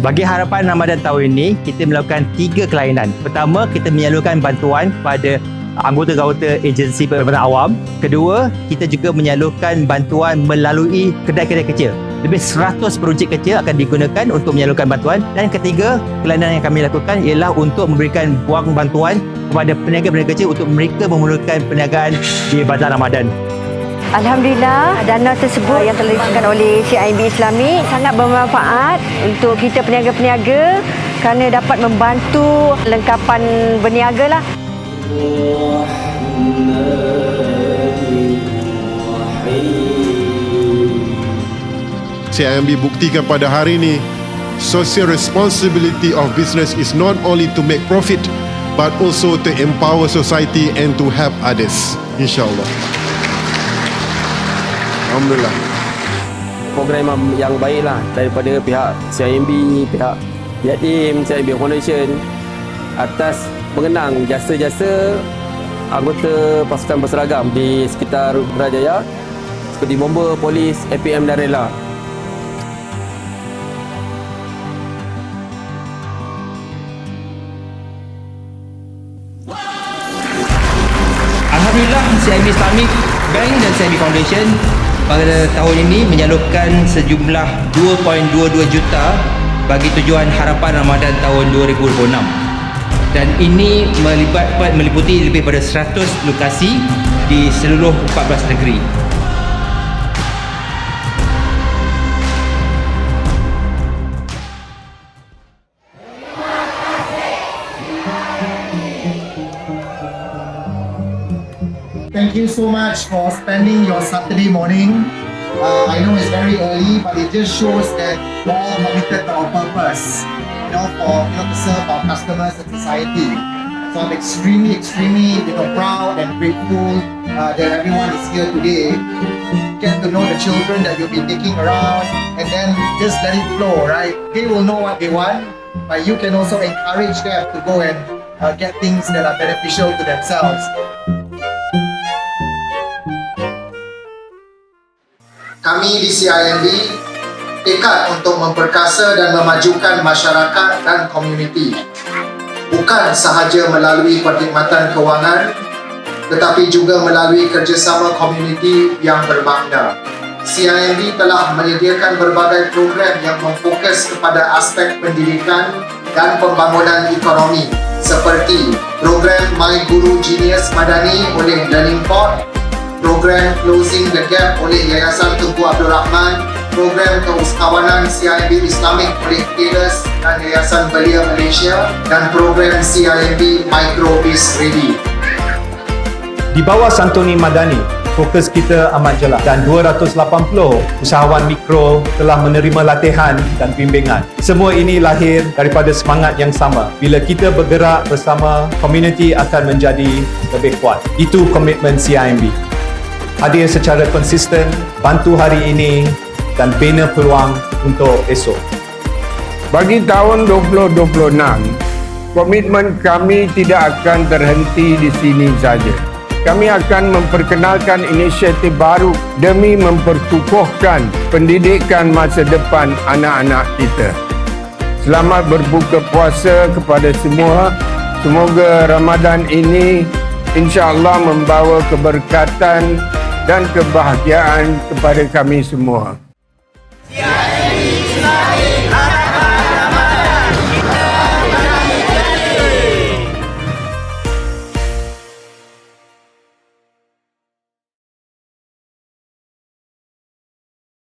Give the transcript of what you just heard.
Bagi harapan Ramadan tahun ini, kita melakukan 3 kelainan. Pertama, kita menyalurkan bantuan pada anggota-anggota agensi perkhidmatan awam. Kedua, kita juga menyalurkan bantuan melalui kedai-kedai kecil. Lebih 100 projek kecil akan digunakan untuk menyalurkan bantuan. Dan ketiga, kelainan yang kami lakukan ialah untuk memberikan wang bantuan kepada peniaga-peniaga kecil untuk mereka memulakan perniagaan di bazar Ramadan. Alhamdulillah, dana tersebut yang telah diberikan oleh CIMB Islamic sangat bermanfaat untuk kita peniaga-peniaga kerana dapat membantu lengkapan berniaga lah. CIMB buktikan pada hari ini, social responsibility of business is not only to make profit but also to empower society and to help others. InsyaAllah. Alhamdulillah. Program yang baiklah daripada pihak CIMB, pihak tim CIMB Foundation atas mengenang jasa-jasa anggota pasukan berseragam di sekitar Putrajaya seperti bomba, polis, APM dan rela. Alhamdulillah, CIMB Islamic Bank dan CIMB Foundation pada tahun ini menyalurkan sejumlah 2.22 juta bagi tujuan harapan Ramadan tahun 2026. Dan ini meliputi lebih pada 100 lokasi di seluruh 14 negeri. Thank you so much for spending your Saturday morning. I know it's very early, but it just shows that you're all committed to our purpose, to serve our customers and society. So I'm extremely, proud and grateful that everyone is here today. Get to know the children that you'll be taking around, and then just let it flow, right? They will know what they want, but you can also encourage them to go and get things that are beneficial to themselves. Kami di CIMB tekad untuk memperkasa dan memajukan masyarakat dan komuniti. Bukan sahaja melalui perkhidmatan kewangan, tetapi juga melalui kerjasama komuniti yang bermakna. CIMB telah menyediakan berbagai program yang memfokus kepada aspek pendidikan dan pembangunan ekonomi seperti program My Guru Genius Madani oleh Learning Port, program Closing the Gap oleh Yayasan Tunku Abdul Rahman, program keusahawanan CIMB Islamic oleh Taylors dan Yayasan Belia Malaysia, dan program CIMB Micro Biz Ready. Di bawah Santuni Madani, fokus kita amat jelas dan 280 usahawan mikro telah menerima latihan dan bimbingan. Semua ini lahir daripada semangat yang sama. Bila kita bergerak bersama, komuniti akan menjadi lebih kuat. Itu komitmen CIMB. Hadir secara konsisten, bantu hari ini dan bina peluang untuk esok. Bagi tahun 2026, komitmen kami tidak akan terhenti di sini saja. Kami akan memperkenalkan inisiatif baru demi memperkukuhkan pendidikan masa depan anak-anak kita. Selamat berbuka puasa kepada semua. Semoga Ramadan ini insya-Allah membawa keberkatan dan kebahagiaan kepada kami semua.